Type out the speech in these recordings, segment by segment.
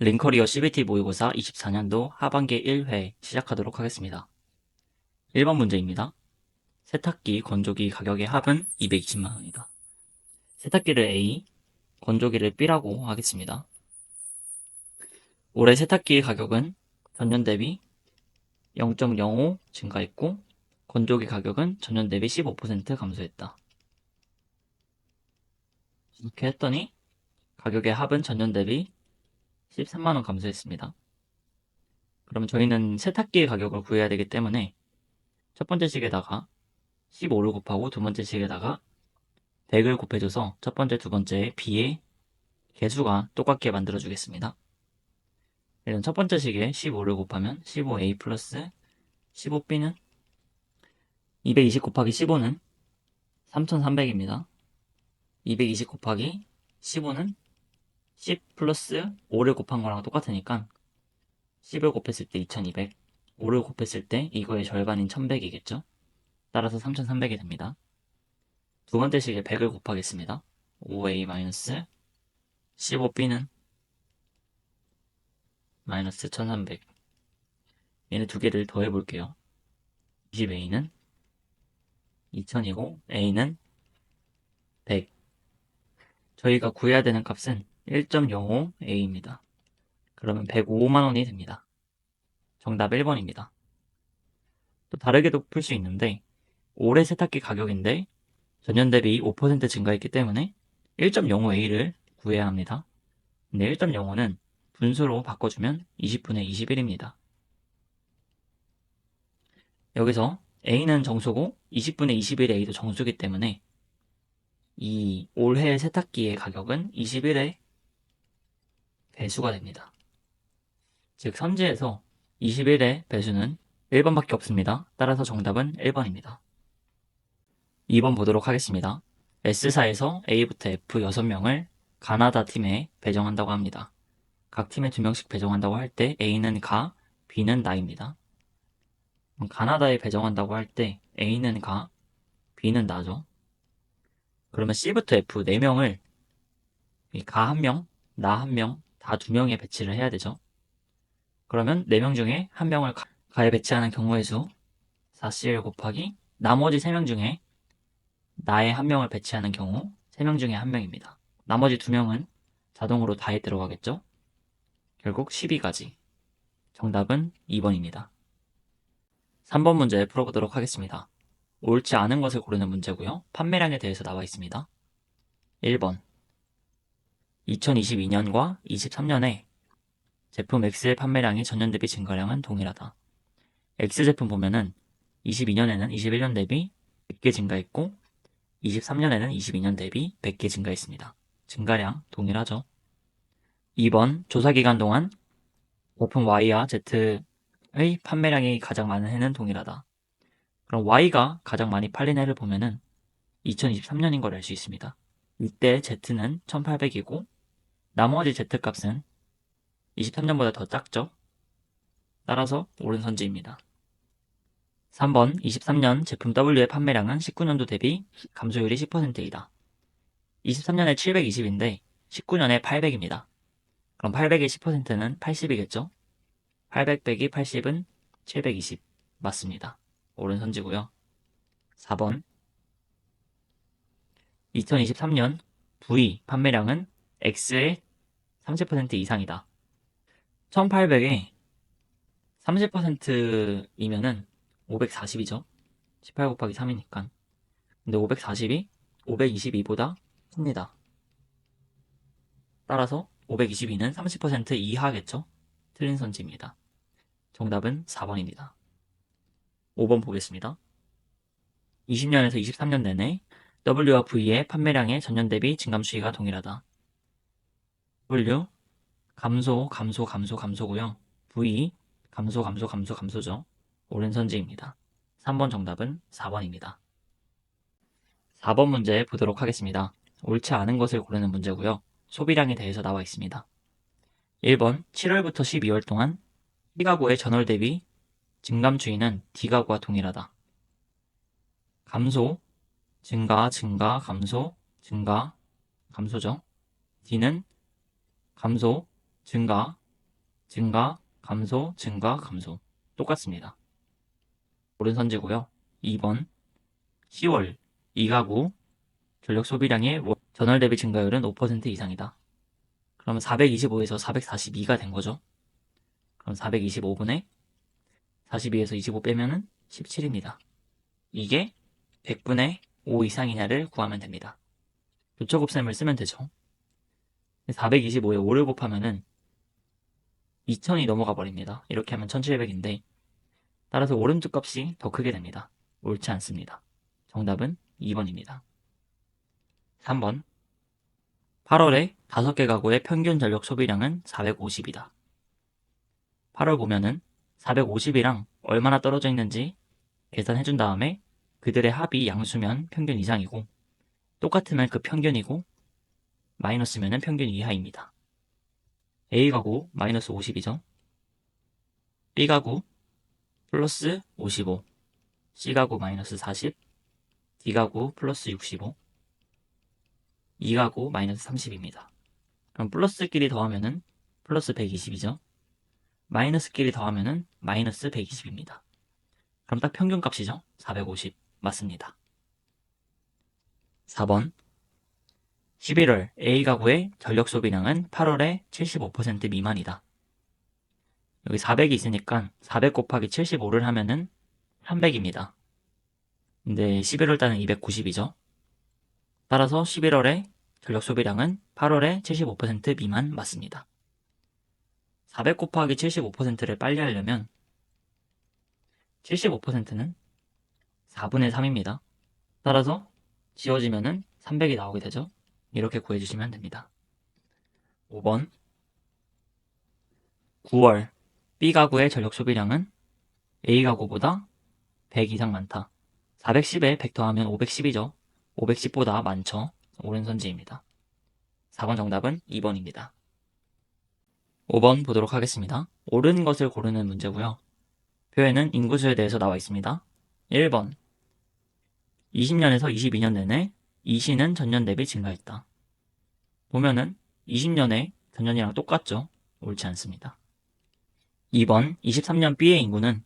링커리어 CBT 모의고사 24년도 하반기 1회 시작하도록 하겠습니다. 1번 문제입니다. 세탁기, 건조기 가격의 합은 220만 원이다. 세탁기를 A, 건조기를 B라고 하겠습니다. 올해 세탁기의 가격은 전년 대비 0.05 증가했고 건조기 가격은 전년 대비 15% 감소했다. 이렇게 했더니 가격의 합은 전년 대비 13만 원 감소했습니다. 그럼 저희는 세탁기의 가격을 구해야 되기 때문에 첫 번째 식에다가 15를 곱하고 두 번째 식에다가 100을 곱해줘서 첫 번째, 두 번째 B의 개수가 똑같게 만들어주겠습니다. 일단 첫 번째 식에 15를 곱하면 15A 플러스 15B는 220 곱하기 15는 3300입니다. 220 곱하기 15는 10 플러스 5를 곱한 거랑 똑같으니까 10을 곱했을 때 2200, 5를 곱했을 때 이거의 절반인 1100이겠죠? 따라서 3300이 됩니다. 두 번째 식에 100을 곱하겠습니다. 5A 마이너스 15B는 마이너스 1300. 얘네 두 개를 더해볼게요. 20A는 2000이고 A는 100. 저희가 구해야 되는 값은 1.05A입니다. 그러면 105만 원이 됩니다. 정답 1번입니다. 또 다르게도 풀 수 있는데 올해 세탁기 가격인데 전년 대비 5% 증가했기 때문에 1.05A를 구해야 합니다. 근데 1.05는 분수로 바꿔주면 20분의 21입니다. 여기서 A는 정수고 20분의 21의 A도 정수기 때문에 이 올해 세탁기의 가격은 21의 배수가 됩니다. 즉 선지에서 21의 배수는 1번밖에 없습니다. 따라서 정답은 1번입니다. 2번 보도록 하겠습니다. S사에서 A부터 F 6명을 가나다 팀에 배정한다고 합니다. 각 팀에 2명씩 배정한다고 할 때 A는 가, B는 나입니다. 가나다에 배정한다고 할 때 A는 가, B는 나죠. 그러면 C부터 F 4명을 가 1명, 나 1명, 다 2명에 배치를 해야 되죠. 그러면 4명 중에 1명을 가에 배치하는 경우의 수 4CL 곱하기 나머지 3명 중에 나의 1명을 배치하는 경우 3명 중에 1명입니다. 나머지 2명은 자동으로 다에 들어가겠죠? 결국 12가지. 정답은 2번입니다. 3번 문제 풀어보도록 하겠습니다. 옳지 않은 것을 고르는 문제고요. 판매량에 대해서 나와 있습니다. 1번 2022년과 23년에 제품 X의 판매량이 전년 대비 증가량은 동일하다. X 제품 보면은 22년에는 21년 대비 100개 증가했고 23년에는 22년 대비 100개 증가했습니다. 증가량 동일하죠. 2번 조사기간 동안 제품 Y와 Z의 판매량이 가장 많은 해는 동일하다. 그럼 Y가 가장 많이 팔린 해를 보면은 2023년인 걸 알 수 있습니다. 이때 Z는 1800이고 나머지 Z값은 23년보다 더 작죠. 따라서 옳은 선지입니다. 3번 23년 제품 W의 판매량은 19년도 대비 감소율이 10%이다. 23년에 720인데 19년에 800입니다. 그럼 800의 10%는 80이겠죠? 800 빼기 80은 720 맞습니다. 옳은 선지고요. 4번 2023년 V 판매량은 X의 30% 이상이다. 1800에 30%이면은 540이죠. 18 곱하기 3이니까. 근데 540이 522보다 큽니다. 따라서 522는 30% 이하겠죠? 틀린 선지입니다. 정답은 4번입니다. 5번 보겠습니다. 20년에서 23년 내내 W와 V의 판매량의 전년 대비 증감 추이가 동일하다. W 감소고요. V 감소죠. 옳은 선지입니다. 3번 정답은 4번입니다. 4번 문제 보도록 하겠습니다. 옳지 않은 것을 고르는 문제고요. 소비량에 대해서 나와 있습니다. 1번 7월부터 12월 동안 B가구의 전월 대비 증감 추이는 D가구와 동일하다. 감소, 증가, 감소, 증가, 감소죠. D는 감소, 증가, 증가, 감소, 증가, 감소. 똑같습니다. 오른선지고요. 2번 10월 2가구 전력 소비량의 전월 대비 증가율은 5% 이상이다. 그러면 425에서 442가 된 거죠. 그럼 425분의 42에서 25 빼면은 17입니다. 이게 100분의 5 이상이냐를 구하면 됩니다. 교차곱셈을 쓰면 되죠. 425에 5를 곱하면은 2000이 넘어가 버립니다. 이렇게 하면 1700인데 따라서 오른쪽 값이 더 크게 됩니다. 옳지 않습니다. 정답은 2번입니다. 3번 8월에 5개 가구의 평균 전력 소비량은 450이다. 8월 보면은 450이랑 얼마나 떨어져 있는지 계산해준 다음에 그들의 합이 양수면 평균 이상이고 똑같으면 그 평균이고 마이너스면 평균 이하입니다. A가구 마이너스 50이죠. B가구 플러스 55, C가구 마이너스 40, D가구 플러스 65, E가구 마이너스 30입니다. 그럼 플러스끼리 더하면은 플러스 120이죠. 마이너스끼리 더하면은 마이너스 120입니다. 그럼 딱 평균값이죠. 450 맞습니다. 4번 11월 A가구의 전력 소비량은 8월의 75% 미만이다. 여기 400이 있으니까 400 곱하기 75를 하면은 300입니다. 근데 11월 달은 290이죠. 따라서 11월의 전력 소비량은 8월의 75% 미만 맞습니다. 400 곱하기 75%를 빨리 하려면 75%는 4분의 3입니다. 따라서 지워지면은 300이 나오게 되죠. 이렇게 구해주시면 됩니다. 5번 9월 B가구의 전력 소비량은 A가구보다 100 이상 많다. 410에 100 더하면 510이죠. 510보다 많죠. 오른선지입니다. 4번 정답은 2번입니다. 5번 보도록 하겠습니다. 옳은 것을 고르는 문제고요. 표에는 인구수에 대해서 나와 있습니다. 1번 20년에서 22년 내내 이시는 전년 대비 증가했다. 보면은 20년에 전년이랑 똑같죠. 옳지 않습니다. 2번 23년 B의 인구는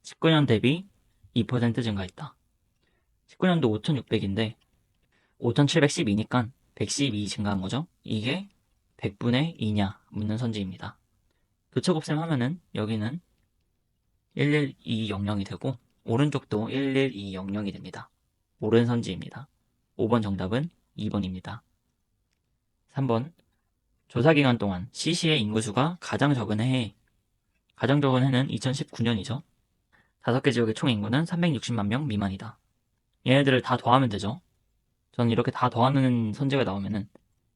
19년 대비 2% 증가했다. 19년도 5600인데 5712니까 112 증가한 거죠. 이게 100분의 2냐 묻는 선지입니다. 교차곱셈 하면은 여기는 11200이 되고 오른쪽도 11200이 됩니다. 옳은 선지입니다. 5번 정답은 2번입니다. 3번 조사기간 동안 CC의 인구수가 가장 적은 해에 가장 적은 해는 2019년이죠. 5개 지역의 총 인구는 360만 명 미만이다. 얘네들을 다 더하면 되죠. 저는 이렇게 다 더하는 선지가 나오면은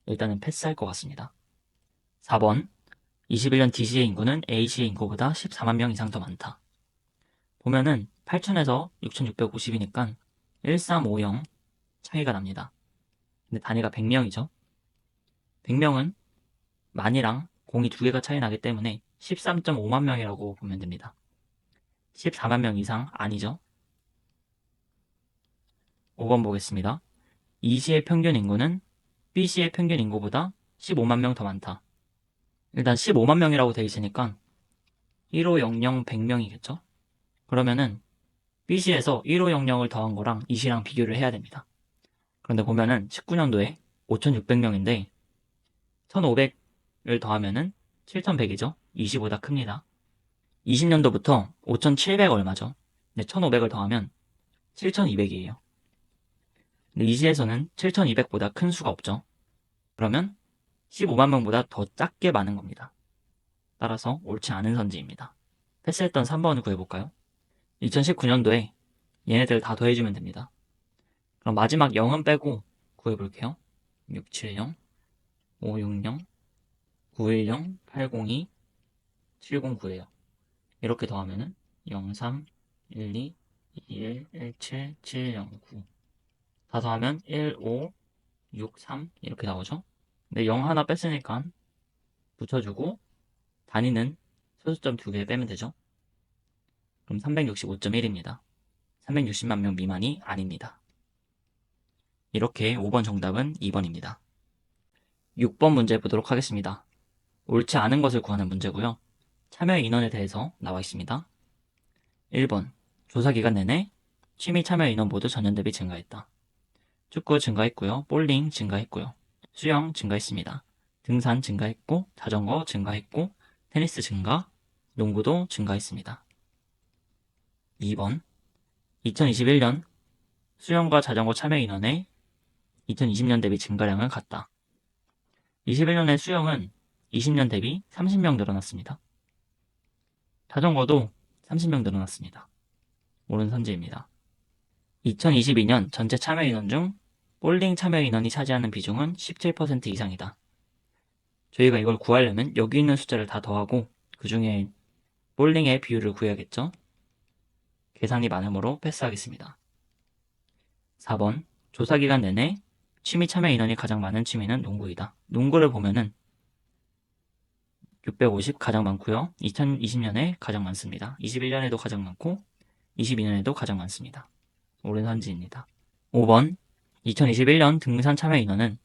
일단은 패스할 것 같습니다. 4번 21년 DC의 인구는 A시의 인구보다 14만 명 이상 더 많다. 보면은 8000에서 6650이니까 1350 차이가 납니다. 근데 단위가 100명이죠. 100명은 만이랑 공이 2개가 차이 나기 때문에 13.5만 명이라고 보면 됩니다. 14만 명 이상 아니죠. 5번 보겠습니다. E시의 평균 인구는 B시의 평균 인구보다 15만 명 더 많다. 일단 15만 명이라고 되어 있으니까 1500 100명이겠죠? 그러면은 B시에서 1500을 더한 거랑 E시랑 비교를 해야 됩니다. 그런데 보면은 19년도에 5600명인데 1500을 더하면은 7100이죠? 20보다 큽니다. 20년도부터 5700 얼마죠? 근데 1500을 더하면 7200이에요. 근데 이시에서는 7200보다 큰 수가 없죠. 그러면 15만 명보다 더 작게 많은 겁니다. 따라서 옳지 않은 선지입니다. 패스했던 3번을 구해볼까요? 2019년도에 얘네들 다 더해주면 됩니다. 그럼 마지막 0은 빼고 구해볼게요. 670, 560, 910, 802, 709예요. 이렇게 더하면은 03, 12, 21, 17, 709. 다 더하면 15, 63 이렇게 나오죠. 근데 0 하나 뺐으니까 붙여주고 단위는 소수점 2개 빼면 되죠. 그럼 365.1입니다. 360만 명 미만이 아닙니다. 이렇게 5번 정답은 2번입니다. 6번 문제 보도록 하겠습니다. 옳지 않은 것을 구하는 문제고요. 참여 인원에 대해서 나와 있습니다. 1번, 조사기간 내내 취미 참여 인원 모두 전년 대비 증가했다. 축구 증가했고요. 볼링 증가했고요. 수영 증가했습니다. 등산 증가했고, 자전거 증가했고, 테니스 증가, 농구도 증가했습니다. 2번, 2021년 수영과 자전거 참여 인원의 2020년 대비 증가량은 같다. 21년에 수영은 20년 대비 30명 늘어났습니다. 자전거도 30명 늘어났습니다. 옳은 선지입니다. 2022년 전체 참여 인원 중 볼링 참여 인원이 차지하는 비중은 17% 이상이다. 저희가 이걸 구하려면 여기 있는 숫자를 다 더하고 그 중에 볼링의 비율을 구해야겠죠? 계산이 많으므로 패스하겠습니다. 4번, 조사기간 내내 취미 참여 인원이 가장 많은 취미는 농구이다. 농구를 보면은 650 가장 많고요. 2020년에 가장 많습니다. 21년에도 가장 많고 22년에도 가장 많습니다. 옳은 선지입니다. 5번, 2021년 등산 참여 인원은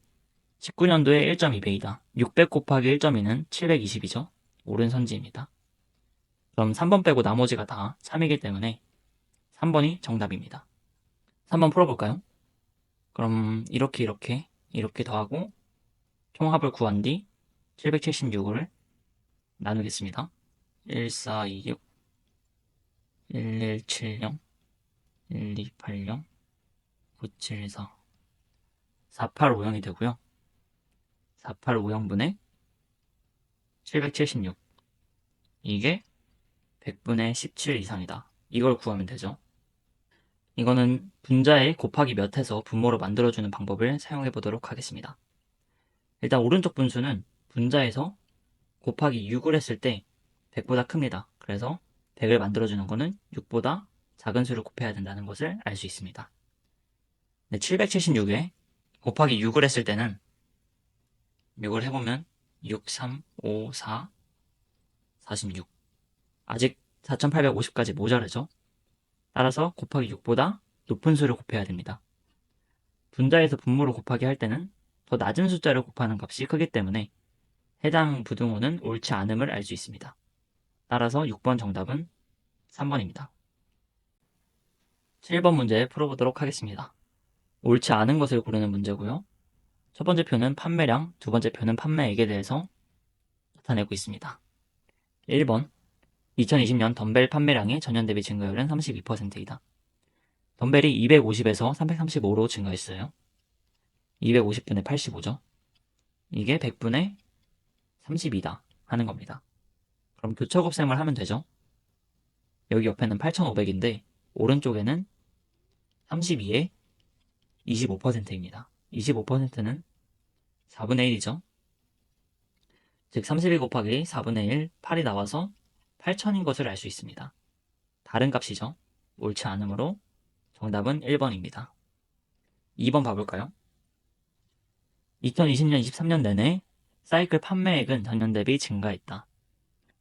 19년도에 1.2배이다. 600 곱하기 1.2는 720이죠. 옳은 선지입니다. 그럼 3번 빼고 나머지가 다 3이기 때문에 3번이 정답입니다. 3번 풀어볼까요? 그럼 이렇게 더하고 총합을 구한 뒤 776을 나누겠습니다. 1426, 1170, 1280, 974, 4850이 되고요. 4850분의 776. 이게 100분의 17 이상이다. 이걸 구하면 되죠. 이거는 분자에 곱하기 몇 해서 분모로 만들어주는 방법을 사용해 보도록 하겠습니다. 일단 오른쪽 분수는 분자에서 곱하기 6을 했을 때 100보다 큽니다. 그래서 100을 만들어주는 거는 6보다 작은 수를 곱해야 된다는 것을 알 수 있습니다. 776에 곱하기 6을 했을 때는 6을 해보면 6, 3, 5, 4, 46. 아직 4850까지 모자르죠? 따라서 곱하기 6보다 높은 수를 곱해야 됩니다. 분자에서 분모로 곱하기 할 때는 더 낮은 숫자를 곱하는 값이 크기 때문에 해당 부등호는 옳지 않음을 알 수 있습니다. 따라서 6번 정답은 3번입니다. 7번 문제 풀어보도록 하겠습니다. 옳지 않은 것을 고르는 문제고요. 첫 번째 표는 판매량, 두 번째 표는 판매액에 대해서 나타내고 있습니다. 1번, 2020년 덤벨 판매량의 전년 대비 증가율은 32%이다. 덤벨이 250에서 335로 증가했어요. 250분의 85죠. 이게 100분의 32다 하는 겁니다. 그럼 교차 곱셈을 하면 되죠. 여기 옆에는 8500인데 오른쪽에는 32에 25%입니다. 25%는 4분의 1이죠. 즉 32 곱하기 4분의 1, 8이 나와서 8000인 것을 알 수 있습니다. 다른 값이죠. 옳지 않으므로 정답은 1번입니다. 2번 봐볼까요? 2020년, 23년 내내 사이클 판매액은 전년 대비 증가했다.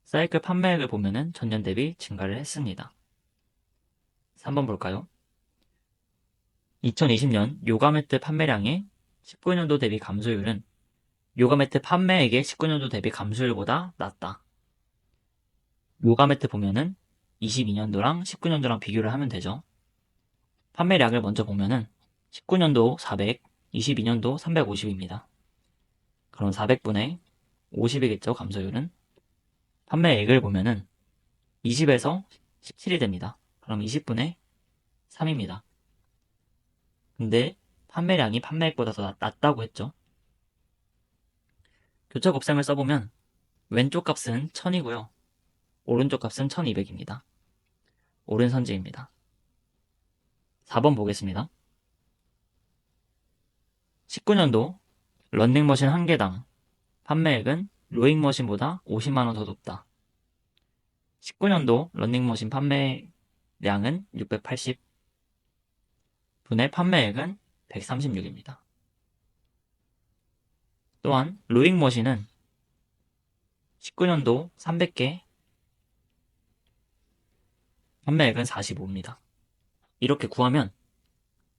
사이클 판매액을 보면은 전년 대비 증가를 했습니다. 3번 볼까요? 2020년 요가 매트 판매량의 19년도 대비 감소율은 요가 매트 판매액의 19년도 대비 감소율보다 낮다. 요가 매트 보면은 22년도랑 19년도랑 비교를 하면 되죠. 판매량을 먼저 보면은 19년도 400, 22년도 350입니다. 그럼 400분의 50이겠죠, 감소율은. 판매액을 보면은 20에서 17이 됩니다. 그럼 20분의 3입니다. 근데 판매량이 판매액보다 더 낮다고 했죠. 교차 곱셈을 써보면 왼쪽 값은 1000이고요. 오른쪽 값은 1200입니다. 옳은 선지입니다. 4번 보겠습니다. 19년도 런닝머신 1개당 판매액은 로잉머신보다 50만원 더 높다. 19년도 런닝머신 판매량은 680, 분의 판매액은 136입니다. 또한 로잉머신은 19년도 300개, 판매액은 45입니다. 이렇게 구하면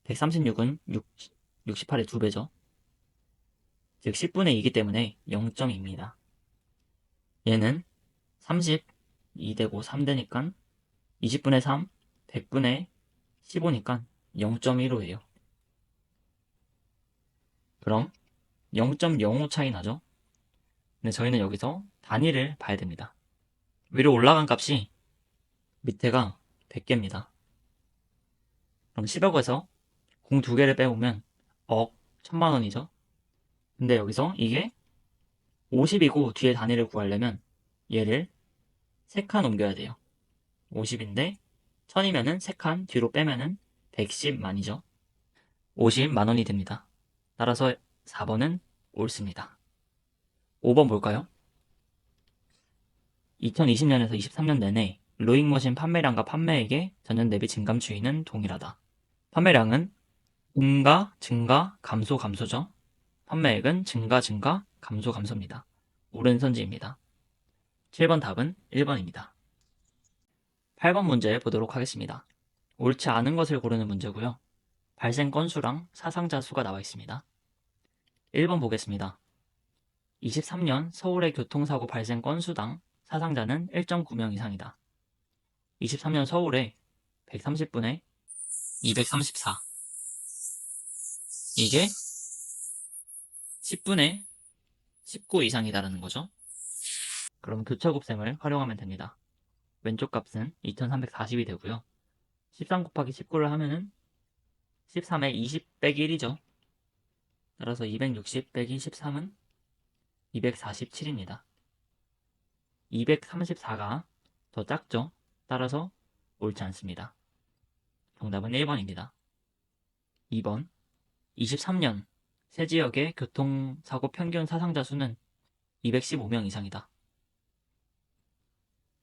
136은 68의 2배죠. 즉 10분의 2이기 때문에 0.2입니다. 얘는 30, 2되고 3되니까 20분의 3, 100분의 15니까 0.15예요. 그럼 0.05 차이 나죠? 근데 저희는 여기서 단위를 봐야 됩니다. 위로 올라간 값이 밑에가 100개입니다. 그럼 10억에서 공 2개를 빼보면 억, 1000만 원이죠? 근데 여기서 이게 50이고 뒤에 단위를 구하려면 얘를 3칸 옮겨야 돼요. 50인데 1000이면은 3칸 뒤로 빼면은 110만이죠. 50만 원이 됩니다. 따라서 4번은 옳습니다. 5번 볼까요? 2020년에서 23년 내내 로잉머신 판매량과 판매액의 전년 대비 증감 추이는 동일하다. 판매량은 증가, 감소, 감소죠. 판매액은 증가, 감소, 감소입니다. 옳은 선지입니다. 7번 답은 1번입니다. 8번 문제 보도록 하겠습니다. 옳지 않은 것을 고르는 문제고요. 발생 건수랑 사상자 수가 나와 있습니다. 1번 보겠습니다. 23년 서울의 교통사고 발생 건수당 사상자는 1.9명 이상이다. 23년 서울에 130분에 234. 이게 10분의 19 이상이다라는 거죠. 그럼 교차곱셈을 활용하면 됩니다. 왼쪽 값은 2340이 되고요. 13 곱하기 19를 하면은 13에 20 빼기 1이죠. 따라서 260 빼기 13은 247입니다. 234가 더 작죠. 따라서 옳지 않습니다. 정답은 1번입니다. 2번 23년 세 지역의 교통사고 평균 사상자 수는 215명 이상이다.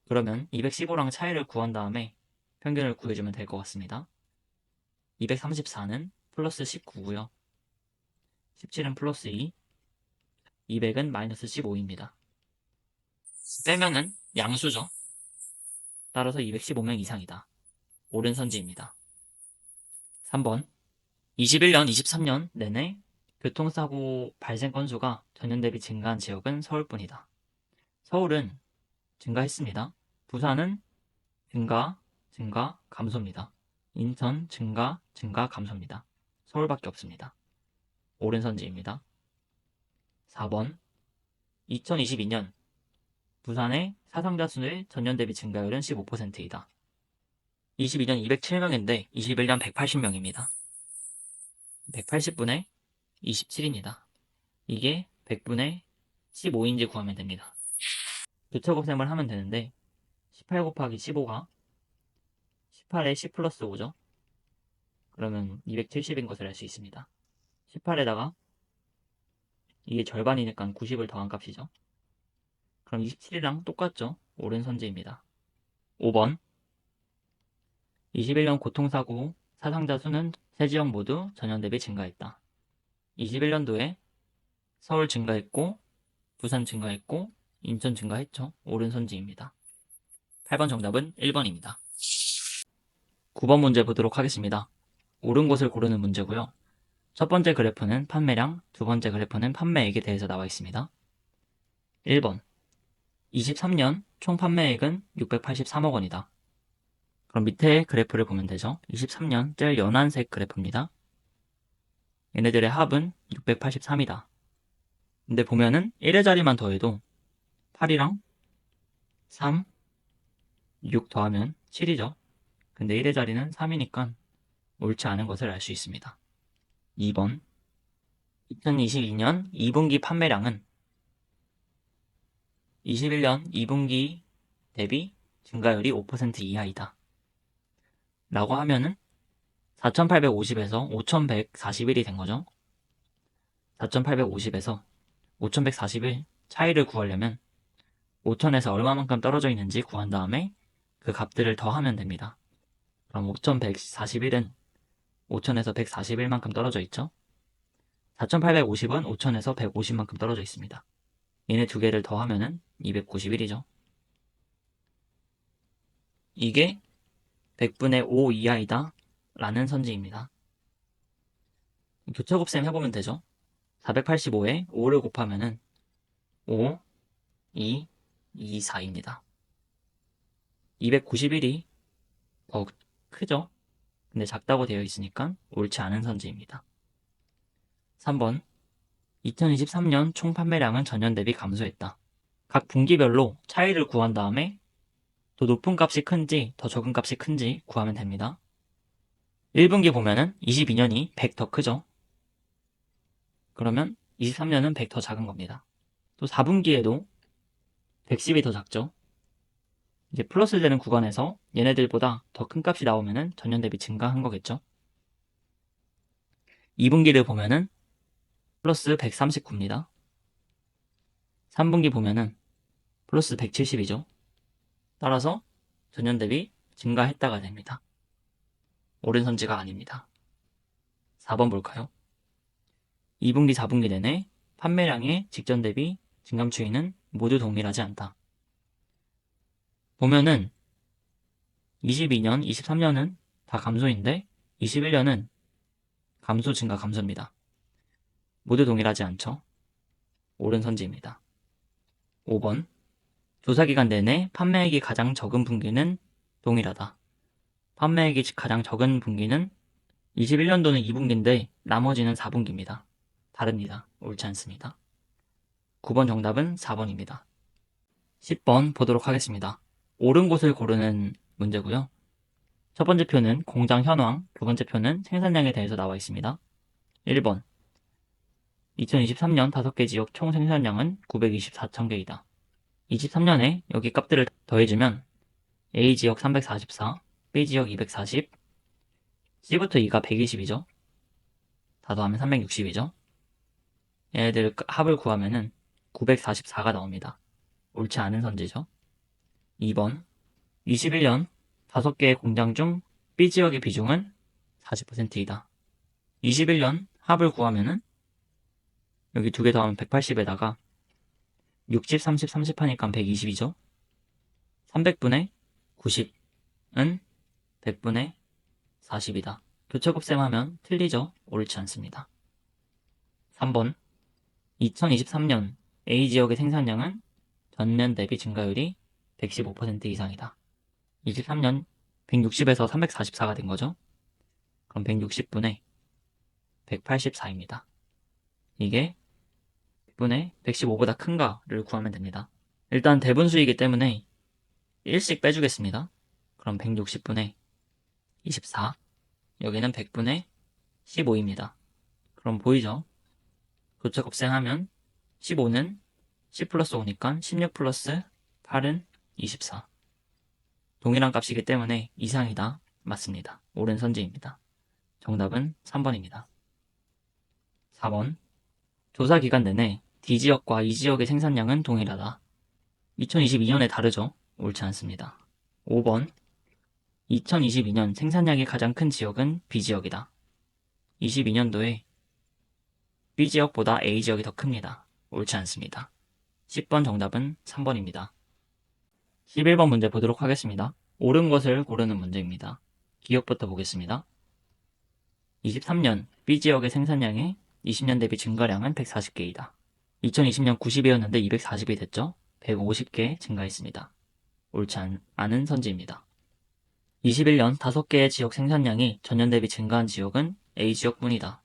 그러면 215랑 차이를 구한 다음에 평균을 구해주면 될 것 같습니다. 234는 플러스 19고요. 17은 플러스 2, 200은 마이너스 15입니다. 빼면은 양수죠. 따라서 215명 이상이다. 옳은 선지입니다. 3번 21년, 23년 내내 교통사고 발생 건수가 전년 대비 증가한 지역은 서울뿐이다. 서울은 증가했습니다. 부산은 증가, 감소입니다. 인천 증가, 감소입니다. 서울밖에 없습니다. 옳은 선지입니다. 4번 2022년 부산의 사상자 수의 전년 대비 증가율은 15%이다. 22년 207명인데 21년 180명입니다. 180분의 27입니다. 이게 100분의 15인지 구하면 됩니다. 교차곱셈을 하면 되는데 18 곱하기 15가 18에 10 플러스 5죠. 그러면 270인 것을 알 수 있습니다. 18에다가 이게 절반이니까 90을 더한 값이죠. 그럼 27이랑 똑같죠. 옳은 선지입니다. 5번 21년 교통사고 사상자 수는 세 지역 모두 전년 대비 증가했다. 21년도에 서울 증가했고 부산 증가했고 인천 증가했죠. 옳은 선지입니다. 8번 정답은 1번입니다. 9번 문제 보도록 하겠습니다. 옳은 것을 고르는 문제고요. 첫 번째 그래프는 판매량, 두 번째 그래프는 판매액에 대해서 나와 있습니다. 1번 23년 총 판매액은 683억 원이다. 그럼 밑에 그래프를 보면 되죠. 23년 제일 연한색 그래프입니다. 얘네들의 합은 683이다. 근데 보면은 1의 자리만 더해도 8이랑 3, 6 더하면 7이죠. 근데 1의 자리는 3이니까 옳지 않은 것을 알 수 있습니다. 2번 2022년 2분기 판매량은 21년 2분기 대비 증가율이 5% 이하이다. 라고 하면은 4850에서 5141이 된 거죠. 4850에서 5141 차이를 구하려면 5000에서 얼마만큼 떨어져 있는지 구한 다음에 그 값들을 더하면 됩니다. 그럼 5141은 5000에서 141만큼 떨어져 있죠. 4850은 5000에서 150만큼 떨어져 있습니다. 얘네 두 개를 더하면은 291이죠. 이게 100분의 5 이하이다 라는 선지입니다. 교차곱셈 해보면 되죠. 485에 5를 곱하면은 5, 2, 2, 4입니다. 291이 더 크죠? 근데 작다고 되어 있으니까 옳지 않은 선지입니다. 3번 2023년 총 판매량은 전년 대비 감소했다. 각 분기별로 차이를 구한 다음에 더 높은 값이 큰지 더 적은 값이 큰지 구하면 됩니다. 1분기 보면은 22년이 100 더 크죠? 그러면 23년은 100 더 작은 겁니다. 또 4분기에도 110이 더 작죠? 이제 플러스 되는 구간에서 얘네들보다 더 큰 값이 나오면은 전년 대비 증가한 거겠죠? 2분기를 보면은 플러스 139입니다. 3분기 보면은 플러스 170이죠. 따라서 전년 대비 증가했다가 됩니다. 옳은 선지가 아닙니다. 4번 볼까요? 2분기, 4분기 내내 판매량의 직전 대비 증감 추이는 모두 동일하지 않다. 보면은 22년, 23년은 다 감소인데 21년은 감소, 증가, 감소입니다. 모두 동일하지 않죠? 옳은 선지입니다. 5번 조사기간 내내 판매액이 가장 적은 분기는 동일하다. 판매액이 가장 적은 분기는 21년도는 2분기인데 나머지는 4분기입니다. 다릅니다. 옳지 않습니다. 9번 정답은 4번입니다. 10번 보도록 하겠습니다. 옳은 곳을 고르는 문제고요. 첫 번째 표는 공장 현황, 두 번째 표는 생산량에 대해서 나와 있습니다. 1번 2023년 5개 지역 총 생산량은 924,000개이다. 23년에 여기 값들을 더해주면 A 지역 344, B 지역 240, C부터 E가 120이죠. 다 더하면 360이죠. 얘네들 합을 구하면은 944가 나옵니다. 옳지 않은 선지죠. 2번 21년 5개의 공장 중 B 지역의 비중은 40%이다. 21년 합을 구하면은 여기 두 개 더하면 180에다가 60, 30, 30 하니까 120이죠. 300분의 90은 100분의 40이다. 교차 곱셈하면 틀리죠? 옳지 않습니다. 3번 2023년 A 지역의 생산량은 전년 대비 증가율이 115% 이상이다. 23년 160에서 344가 된 거죠. 그럼 160분의 184입니다. 이게 100분의 115보다 큰가를 구하면 됩니다. 일단 대분수이기 때문에 1씩 빼주겠습니다. 그럼 160분의 24, 여기는 100분의 15입니다. 그럼 보이죠? 교차 곱셈하면 15는 10 플러스 5니까 16 플러스 8은 24. 동일한 값이기 때문에 이상이다. 맞습니다. 옳은 선지입니다. 정답은 3번입니다. 4번 조사 기간 내내 D 지역과 E 지역의 생산량은 동일하다. 2022년에 다르죠? 옳지 않습니다. 5번 2022년 생산량이 가장 큰 지역은 B 지역이다. 22년도에 B 지역보다 A 지역이 더 큽니다. 옳지 않습니다. 10번 정답은 3번입니다. 11번 문제 보도록 하겠습니다. 옳은 것을 고르는 문제입니다. 기억부터 보겠습니다. 23년 B 지역의 생산량이 20년 대비 증가량은 140개이다. 2020년 90이었는데 240이 됐죠? 150개 증가했습니다. 옳지 않은 선지입니다. 21년 5개의 지역 생산량이 전년 대비 증가한 지역은 A 지역뿐이다.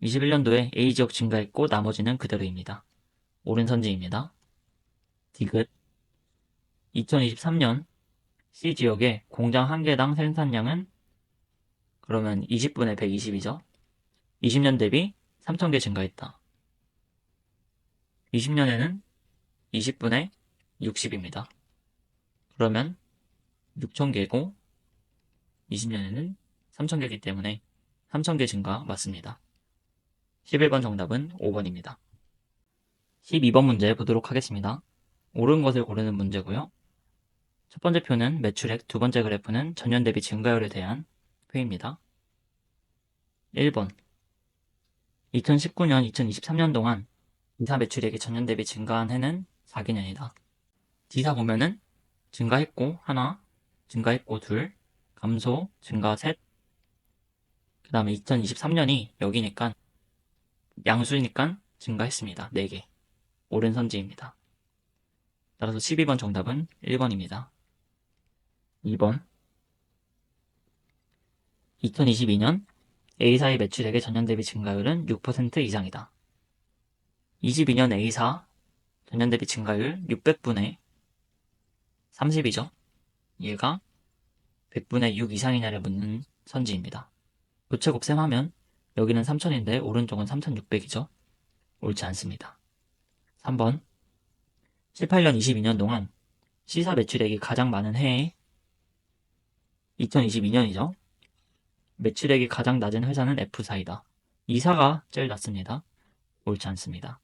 21년도에 A 지역 증가했고 나머지는 그대로입니다. 옳은 선지입니다. 디귿 2023년 C 지역의 공장 한 개당 생산량은 그러면 20분의 120이죠. 20년 대비 3,000개 증가했다. 20년에는 20분의 60입니다. 그러면 6,000개고 20년에는 3,000개이기 때문에 3,000개 증가 맞습니다. 11번 정답은 5번입니다. 12번 문제 보도록 하겠습니다. 옳은 것을 고르는 문제고요. 첫 번째 표는 매출액, 두 번째 그래프는 전년 대비 증가율에 대한 표입니다. 1번 2019년, 2023년 동안 D사 매출액이 전년 대비 증가한 해는 4개년이다. D사 보면은 증가했고 하나, 증가했고 둘, 감소, 증가 셋, 그 다음에 2023년이 여기니까 양수니까 증가했습니다. 4개. 옳은 선지입니다. 따라서 12번 정답은 1번입니다. 2번 2022년 A사의 매출액의 전년 대비 증가율은 6% 이상이다. 22년 A사 전년 대비 증가율 600분의 30이죠. 얘가 100분의 6 이상이냐를 묻는 선지입니다. 교체 곱셈하면 여기는 3000인데 오른쪽은 3600이죠. 옳지 않습니다. 3번 18년 22년 동안 C사 매출액이 가장 많은 해에 2022년이죠. 매출액이 가장 낮은 회사는 F사이다. E사가 제일 낮습니다. 옳지 않습니다.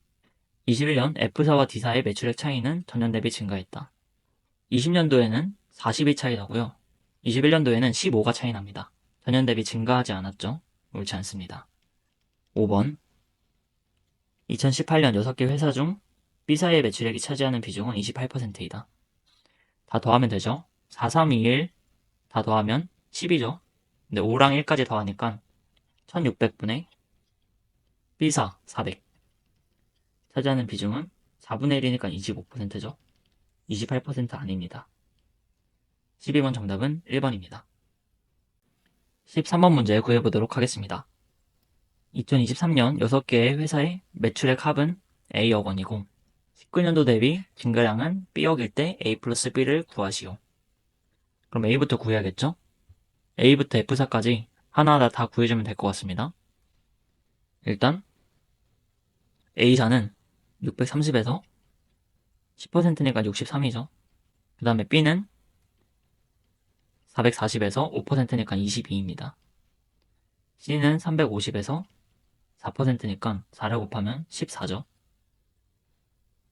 21년 F사와 D사의 매출액 차이는 전년 대비 증가했다. 20년도에는 40이 차이 나고요. 21년도에는 15가 차이 납니다. 전년 대비 증가하지 않았죠. 옳지 않습니다. 5번 2018년 6개 회사 중 B사의 매출액이 차지하는 비중은 28%이다. 다 더하면 되죠. 4, 3, 2, 1 다 더하면 10이죠. 근데 5랑 1까지 더하니까 1600분의 B사 400 차지하는 비중은 4분의 1이니까 25%죠. 28% 아닙니다. 12번 정답은 1번입니다. 13번 문제 구해보도록 하겠습니다. 2023년 6개의 회사의 매출액 합은 A억 원이고 19년도 대비 증가량은 B억일 때 A 플러스 B를 구하시오. 그럼 A부터 구해야겠죠? A부터 F사까지 하나하나 다 구해주면 될 것 같습니다. 일단 A사는 630에서 10%니까 63이죠. 그 다음에 B는 440에서 5%니까 22입니다. C는 350에서 4%니까 4를 곱하면 14죠.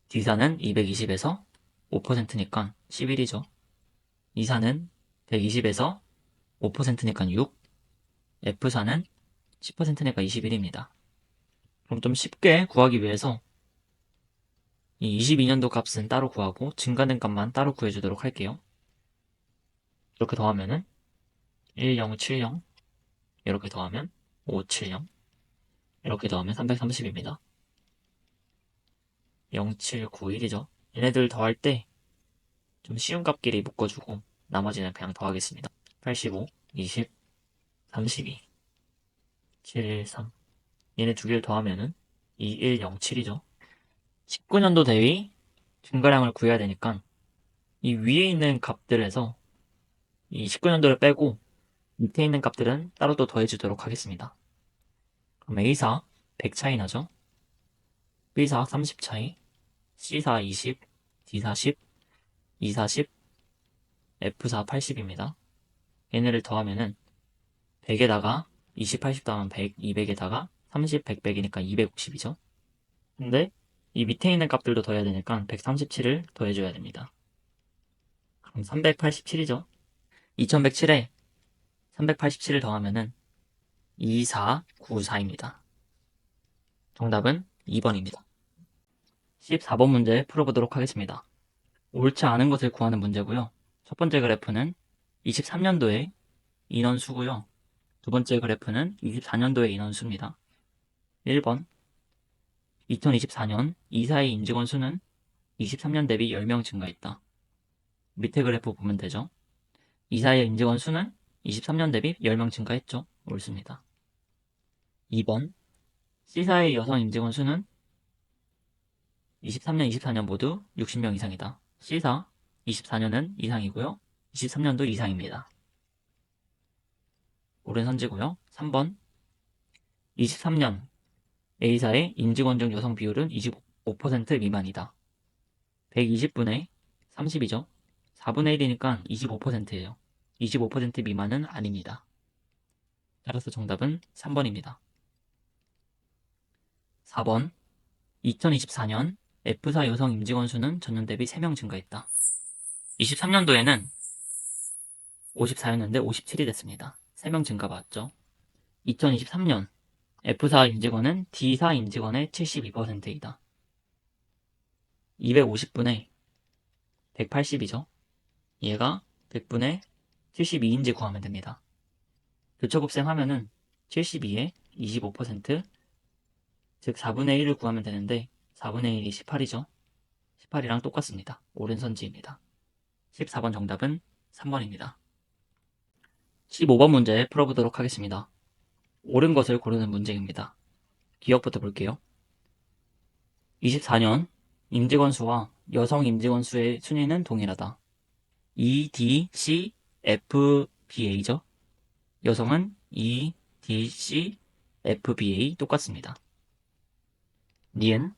D사는 220에서 5%니까 11이죠. E사는 120에서 5%니까 6, F사는 10%니까 21입니다. 그럼 좀 쉽게 구하기 위해서 이 22년도 값은 따로 구하고 증가된 값만 따로 구해주도록 할게요. 이렇게 더하면은 1070 이렇게 더하면 570 이렇게 더하면 330입니다. 0791이죠. 얘네들 더할 때 좀 쉬운 값끼리 묶어주고 나머지는 그냥 더하겠습니다. 85, 20, 32, 713 얘네 두 개를 더하면은 2107이죠. 19년도 대비 증가량을 구해야 되니까 이 위에 있는 값들에서 이 19년도를 빼고 밑에 있는 값들은 따로 또 더해주도록 하겠습니다. 그럼 A사 100 차이 나죠? B사 30 차이, C사 20, D사 10, E사 10, F사 80입니다. 얘네를 더하면은 100에다가 20, 80 더하면 100, 200에다가 30, 100, 100이니까 250이죠. 근데 이 밑에 있는 값들도 더해야 되니까 137을 더해줘야 됩니다. 그럼 387이죠. 2107에 387을 더하면은 2494입니다. 정답은 2번입니다. 14번 문제 풀어보도록 하겠습니다. 옳지 않은 것을 구하는 문제고요. 첫 번째 그래프는 23년도의 인원수고요. 두 번째 그래프는 24년도의 인원수입니다. 1번 2024년 이사의 임직원 수는 23년 대비 10명 증가했다. 밑에 그래프 보면 되죠. 이사의 임직원 수는 23년 대비 10명 증가했죠. 옳습니다. 2번 C사의 여성 임직원 수는 23년, 24년 모두 60명 이상이다. C사 24년은 이상이고요. 23년도 이상입니다. 옳은 선지고요. 3번 23년 A사의 임직원 중 여성 비율은 25% 미만이다. 120분의 30이죠. 4분의 1이니까 25%예요. 25% 미만은 아닙니다. 따라서 정답은 3번입니다. 4번 2024년 F사 여성 임직원 수는 전년 대비 3명 증가했다. 23년도에는 54였는데 57이 됐습니다. 3명 증가 맞죠? 2023년 F사 임직원은 D사 임직원의 72%이다. 250분의 180이죠. 얘가 100분의 72인지 구하면 됩니다. 교차 곱셈하면은 72에 25%, 즉 4분의 1을 구하면 되는데 4분의 1이 18이죠. 18이랑 똑같습니다. 옳은 선지입니다. 14번 정답은 3번입니다. 15번 문제 풀어보도록 하겠습니다. 옳은 것을 고르는 문제입니다. 기억부터 볼게요. 24년 임직원 수와 여성 임직원 수의 순위는 동일하다. E, D, C, F, BA죠. 여성은 E, D, C, F, BA 똑같습니다. 니은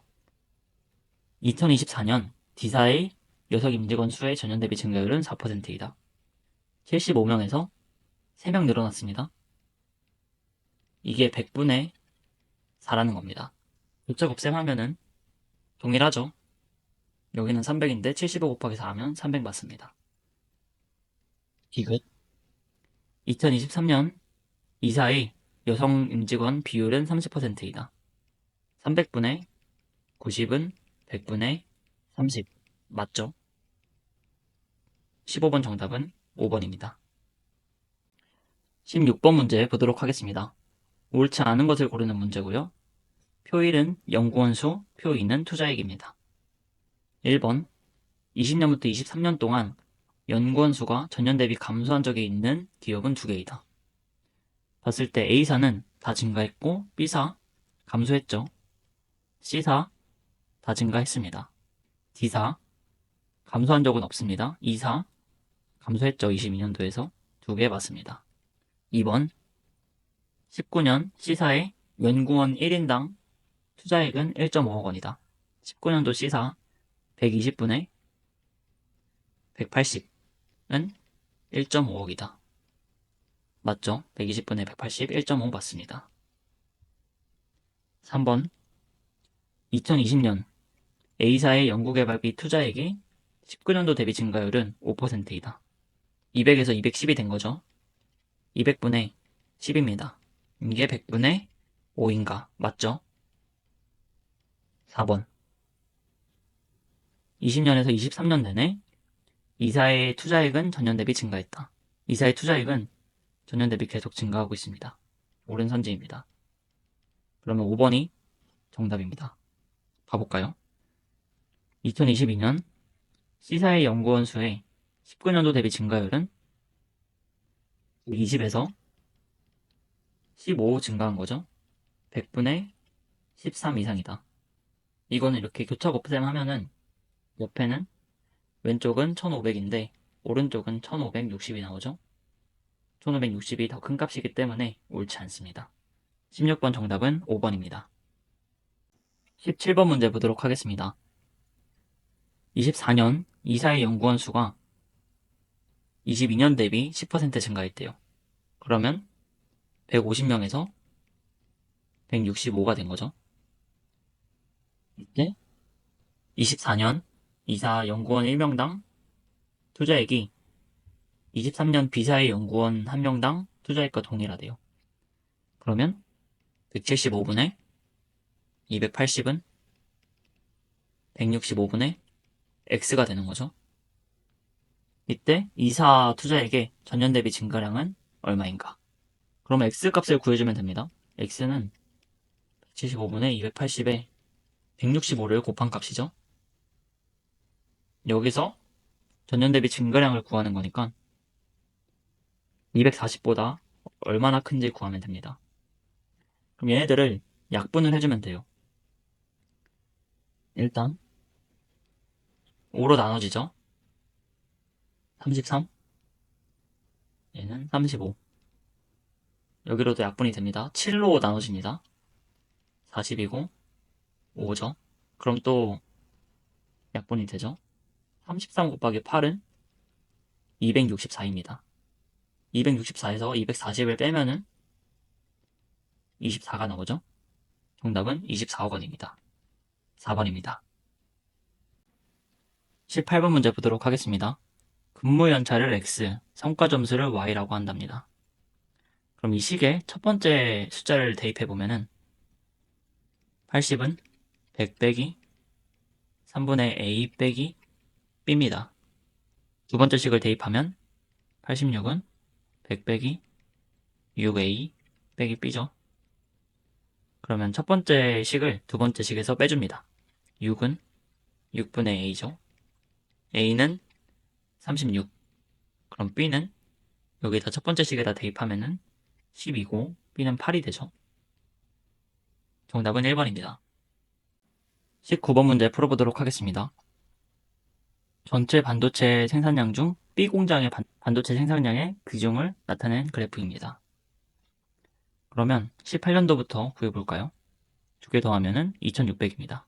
2024년 D사의 여성 임직원 수의 전년 대비 증가율은 4%이다. 75명에서 3명 늘어났습니다. 이게 100분의 4라는 겁니다. 교차 곱셈하면은 동일하죠. 여기는 300인데 75 곱하기 4 하면 300 맞습니다. 디귿 2023년 이사의 여성 임직원 비율은 30%이다. 300분의 90은 100분의 30 맞죠? 15번 정답은 5번입니다. 16번 문제 보도록 하겠습니다. 옳지 않은 것을 고르는 문제고요. 표 1은 연구원 수, 표 2는 투자액입니다. 1번 20년부터 23년 동안 연구원 수가 전년 대비 감소한 적이 있는 기업은 2개이다. 봤을 때 A사는 다 증가했고 B사 감소했죠. C사 다 증가했습니다. D사 감소한 적은 없습니다. E사 감소했죠. 22년도에서 2개 맞습니다. 2번 19년 C사의 연구원 1인당 투자액은 1.5억 원이다. 19년도 C사 120분의 180은 1.5억이다. 맞죠? 120분의 180, 1.5 맞습니다. 3번 2020년 A사의 연구개발비 투자액이 19년도 대비 증가율은 5%이다. 200에서 210이 된 거죠. 200분의 10입니다. 이게 100분의 5인가? 맞죠? 4번 20년에서 23년 내내 이사의 투자액은 전년 대비 증가했다. 이사의 투자액은 전년 대비 계속 증가하고 있습니다. 옳은 선지입니다. 그러면 5번이 정답입니다. 봐볼까요? 2022년 C사의 연구원 수의 19년도 대비 증가율은 20에서 15 증가한 거죠. 100분의 13 이상이다. 이거는 이렇게 교차 곱셈 하면은 옆에는 왼쪽은 1500인데 오른쪽은 1560이 나오죠. 1560이 더 큰 값이기 때문에 옳지 않습니다. 16번 정답은 5번입니다. 17번 문제 보도록 하겠습니다. 24년 이사의 연구원 수가 22년 대비 10% 증가했대요. 그러면 150명에서 165가 된 거죠. 이때 24년 이사 연구원 1명당 투자액이 23년 B사의 연구원 1명당 투자액과 동일하대요. 그러면 175분의 280은 165분의 X가 되는 거죠. 이때 이사 투자액의 전년 대비 증가량은 얼마인가? 그러면 X 값을 구해주면 됩니다. X는 175분의 280에 165를 곱한 값이죠. 여기서 전년 대비 증가량을 구하는 거니까 240보다 얼마나 큰지 구하면 됩니다. 그럼 얘네들을 약분을 해주면 돼요. 일단 5로 나눠지죠. 33 얘는 35 여기로도 약분이 됩니다. 7로 나눠집니다. 40이고 5죠. 그럼 또 약분이 되죠. 33 곱하기 8은 264입니다. 264에서 240을 빼면은 24가 나오죠. 정답은 24억 원입니다. 4번입니다. 18번 문제 보도록 하겠습니다. 근무 연차를 X, 성과 점수를 Y라고 한답니다. 그럼 이 식에 첫 번째 숫자를 대입해 보면은 80은 100 빼기 3분의 A 빼기 B입니다. 두 번째 식을 대입하면 86은 100 빼기 6A 빼기 B죠. 그러면 첫 번째 식을 두 번째 식에서 빼줍니다. 6은 6분의 A죠. A는 36. 그럼 B는 여기다 첫 번째 식에다 대입하면은 10이고 B는 8이 되죠. 정답은 1번입니다. 19번 문제 풀어보도록 하겠습니다. 전체 반도체 생산량 중 B 공장의 반도체 생산량의 비중을 나타낸 그래프입니다. 그러면 18년도부터 구해볼까요? 두 개 더하면은 2600입니다.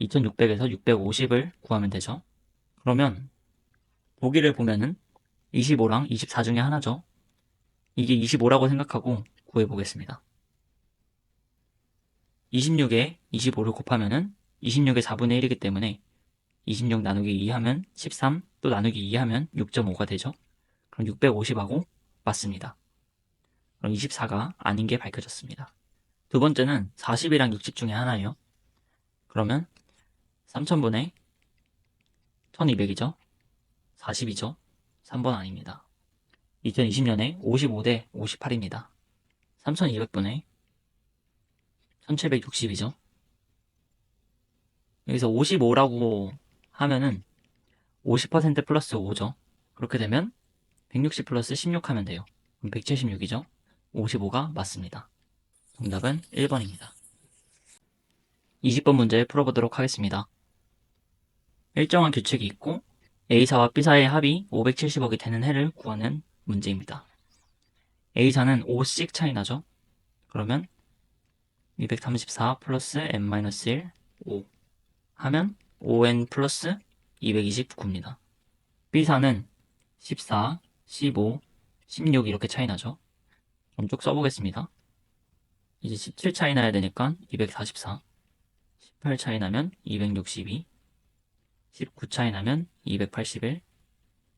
2600에서 650을 구하면 되죠. 그러면 보기를 보면은 25랑 24 중에 하나죠. 이게 25라고 생각하고 구해보겠습니다. 26에 25를 곱하면은 26의 4분의 1이기 때문에 26 나누기 2 하면 13, 또 나누기 2 하면 6.5가 되죠. 그럼 650하고 맞습니다. 그럼 24가 아닌 게 밝혀졌습니다. 두 번째는 40이랑 60 중에 하나예요. 그러면 3000분의 1200이죠. 40이죠. 3번 아닙니다. 2020년에 55대 58입니다. 3200분의 1760이죠. 여기서 55라고 하면은 50% 플러스 5죠. 그렇게 되면 160 플러스 16 하면 돼요. 그럼 176이죠. 55가 맞습니다. 정답은 1번입니다. 20번 문제 풀어보도록 하겠습니다. 일정한 규칙이 있고 A사와 B사의 합이 570억이 되는 해를 구하는 문제입니다. A사는 5씩 차이 나죠. 그러면 234 플러스 n-1 5 하면 5n 플러스 229입니다. B사는 14, 15, 16 이렇게 차이 나죠. 그럼 쭉 써보겠습니다. 이제 17 차이 나야 되니까 244, 18 차이 나면 262, 19 차이 나면 281,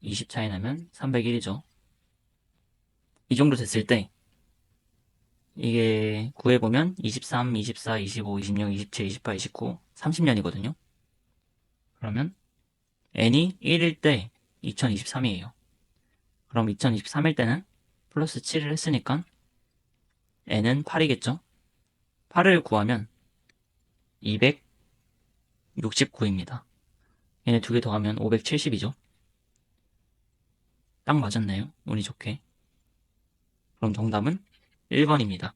20 차이 나면 301이죠. 이 정도 됐을 때 이게 구해보면 23, 24, 25, 26, 27, 28, 29, 30년이거든요. 그러면 n이 1일 때 2023이에요. 그럼 2023일 때는 플러스 7을 했으니까 n은 8이겠죠? 8을 구하면 269입니다. 얘네 두 개 더하면 570이죠? 딱 맞았나요? 운이 좋게. 그럼 정답은 1번입니다.